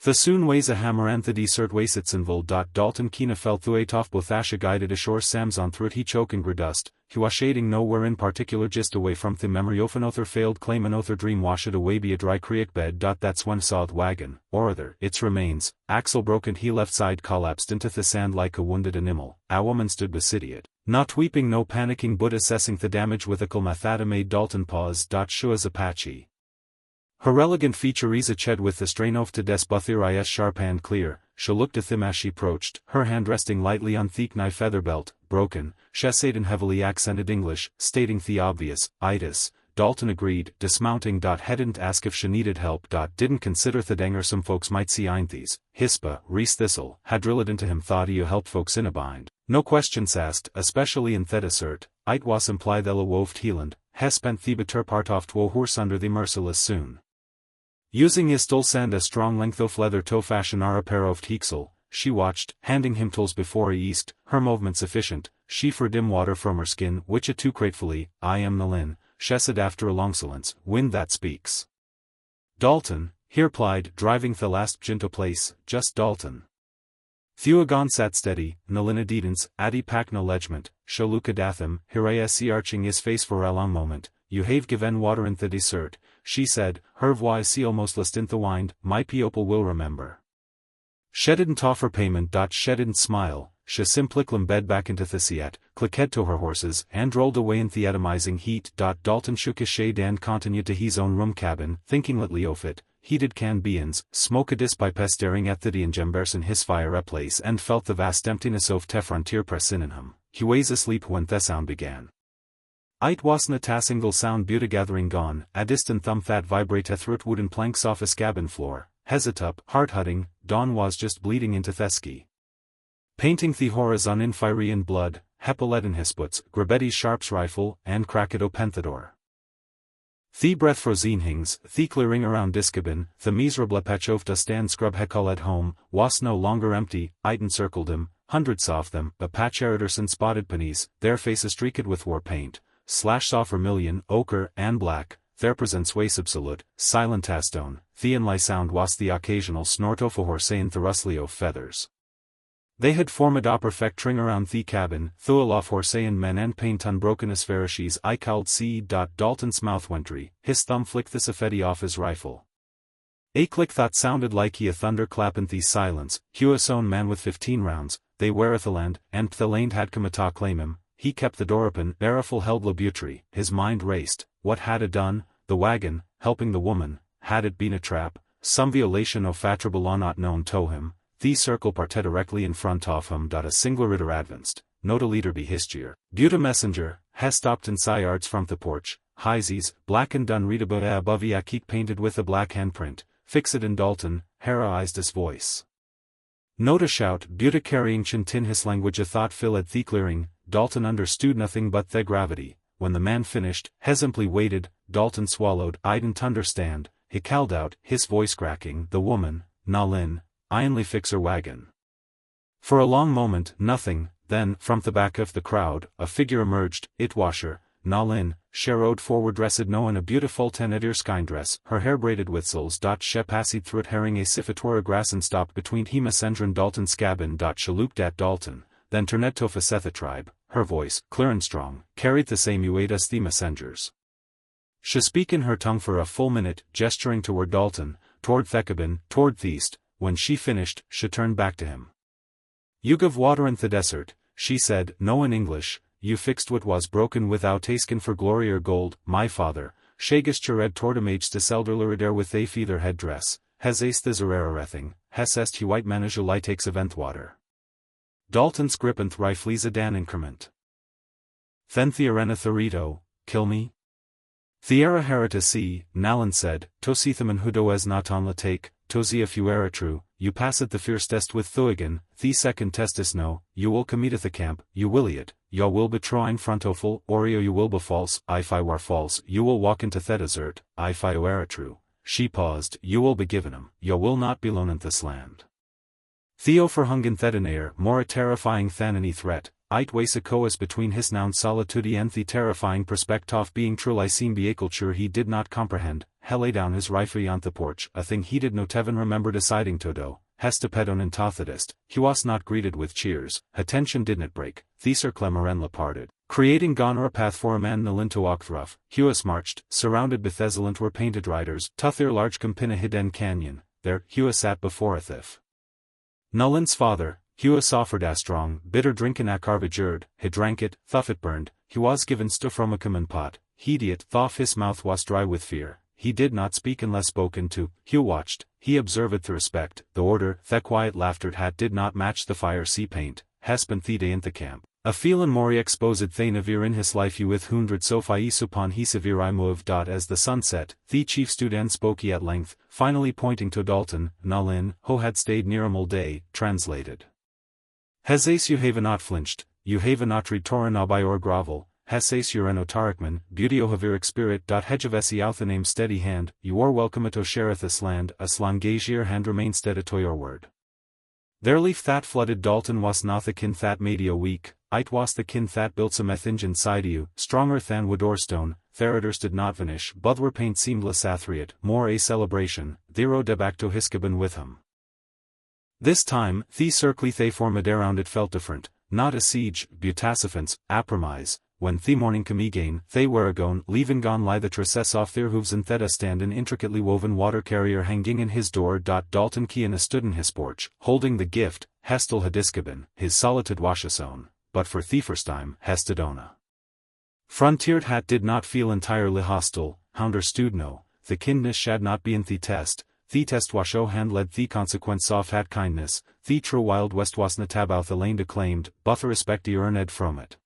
The soon ways a hammer and the desert wasitsenville. Dalton Keane fell thuatof bothasha guided ashore samson through it he choking gradust, he was shading nowhere in particular just away from the memory of another failed claim another dream washed away be a dry creek bed. That's when saw the wagon, or other, its remains, axle broken he left side collapsed into the sand like a wounded animal, a woman stood beside it. Not weeping no panicking but assessing the damage with a calm method made Dalton pause. Shua's Apache. Her elegant feature is a ched with the strain of to des buthir is sharp and clear, she looked at him as she approached, her hand resting lightly on the knife feather belt, broken, she said in heavily accented English, stating the obvious, itis. Dalton agreed, dismounting. Hadn't ask if she needed help. Didn't consider the danger some folks might see einthes, hispa, Reese Thistle, had drilled into him thought you help folks in a bind. No questions asked, especially in that assert, it was implied they'll woved healand, he spent the better part of two horse under the merciless soon. Using his tools and a strong length of leather to fashion a pair of hexel, she watched, handing him tools before he eased, her movements efficient, she for dim water from her skin which it too gratefully, I am Nalin, she said after a long silence, wind that speaks. Dalton, he replied, driving the last jinto place, just Dalton. Thuagon sat steady, Nalina Dedens, Adi pak no legement, Shaluka datham, Hirayasi arching his face for a long moment, you have given water in the desert, she said, her voice see almost list in the wind, my people will remember. She didn't offer payment. She didn't smile, she simply bed back into the siat, clicked to her horses and rolled away in the atomizing heat. Dalton shook his shade and continued to his own room cabin, thinking lightly of it, heated can beans, smoke a dispipe staring at the Jemberson his fire place and felt the vast emptiness of the frontier press in him, he was asleep when the sound began. It wasn't a single sound beauty gathering gone, a distant thumb that vibrate through wooden planks off his cabin floor, hesitup, heart-hutting, dawn was just bleeding into Thesky. Painting the horizon in fiery and blood, Hepalet and Hisputs, Grabetti Sharp's rifle, and Krakado Penthador. The breath frozenhings, the clearing around Discabin, the miserable patch of dust and scrub Hekal at home, was no longer empty, it encircled him, hundreds of them, a patch Eriderson spotted pennies, their faces streaked with war paint. Off vermilion, ochre, and black, their presence was absolute, silent as stone, the only sound was the occasional snort of a horse and the rustling of feathers. They had formed a perfect ring around the cabin, Thualof horse and men and paint unbroken as Pharisees I called see. Dalton's mouth went dry, his thumb flicked the safety off his rifle. A click that sounded like a thunderclap in the silence, Hugh's own man with 15 rounds, they were at the land, and the land had come to claim him. He kept the door open, Barriful held Labutry, his mind raced, what had it done, the wagon, helping the woman, had it been a trap, some violation of fatra law not known to him, the circle parted directly in front of him. A single ritter advanced, not a leader be histier, Buta messenger, has stopped in yards from the porch, Hyzes, black and done readable above a keek painted with a black handprint, fixed in Dalton, heroized his voice. Not a shout, Buta carrying Chintin his language a thought fill at the clearing, Dalton understood nothing but the gravity. When the man finished, he simply waited, Dalton swallowed, I didn't understand, he called out, his voice cracking, the woman, Nalin, I only fix her wagon. For a long moment, nothing, then, from the back of the crowd, a figure emerged, it was her, Nalin, she rode forward dressed no in a beautiful tenedir skein dress, her hair braided with souls. She passed through it herring a sifatora grass and stopped between he messenger and Dalton's cabin. She looked at Dalton. Then turned to Facetha tribe, her voice, clear and strong, carried the same weight as the messengers. She speak in her tongue for a full minute, gesturing toward Dalton, toward Thekabin, toward the east. When she finished, she turned back to him. You give water in the desert, she said, no in English, you fixed what was broken without taskin for glory or gold, my father, Shagus Chered tordamage to selderlurider with a feather head dress, has ace the zererething, has est he white manage a light takes event water. Dalton's grippant rifles a dan increment. Then Thearena Thorito, kill me? Theara herita see, Nalan said, Tosithaman hudo es not on la take, Tosia fuera true, you passed the first test with Thuagan, the second test is no, you will commit the camp, you will it, ya will betroin frontoful, Oreo you will be false, if I were false, you will walk into the desert, if I were true. She paused, you will be given him, ya will not be alone in this land. Theo verhungen than air, more a terrifying than any threat, It was a coas between his noun solitude and the terrifying prospect of being trulicine be a culture he did not comprehend. He lay down his rifle on the porch, a thing he did not even remember deciding to do. Hestapedon and Tothodist, he was not greeted with cheers, attention did not break, the circle Marenla parted, creating gone or a path for a man Nalin to walk through. Huas marched, surrounded Bethesalant were painted riders, Tuthir large Campina hidden canyon, there, Huas sat before a thief. Nalin's father, Huas offered a strong, bitter drink in a carvajerd, he drank it, though it burned, he was given stuff from a common pot, he idiot though his mouth was dry with fear. He did not speak unless spoken to. Hugh watched, he observed the respect, the order, the quiet laughter hat did not match the fire sea paint, hespen thede in the camp. A feeling mori exposed thanavir in his life you with hundred sophai upon he severe I moved. As the sun set, the chief student spoke at length, finally pointing to Dalton, Nalin, who had stayed near him all day, translated. Hesase you have not flinched, you have not retoren by or grovel. Hesase ureno tarikman, beauty o haviric spirit. Hedgevesi out the name steady hand, you are welcome to shareth this land, a slangazir hand remain steady to your word. Their leaf that flooded Dalton was not the kin that made you weak, it was the kin that built some ethinge inside you, stronger than wood or stone, therators did not vanish, but were paint seamless athriate, more a celebration, thero debacto hiskaben with him. This time, the circle they formed around it felt different, not a siege, butaciphants, apromise. When the morning came again, they were agone, leaving gone lie the tresses off their hooves and theta stand an intricately woven water carrier hanging in his door. Dalton Keane stood in his porch, holding the gift, Hestel hadiskaben, his solitude washasone, but for the first time, Hestadona. Frontiered hat did not feel entirely hostile, understood no, the kindness shad not be in the test washo hand led the consequence of hat kindness, the true wild west was natabouth the lane declaimed, but the respect earned from it.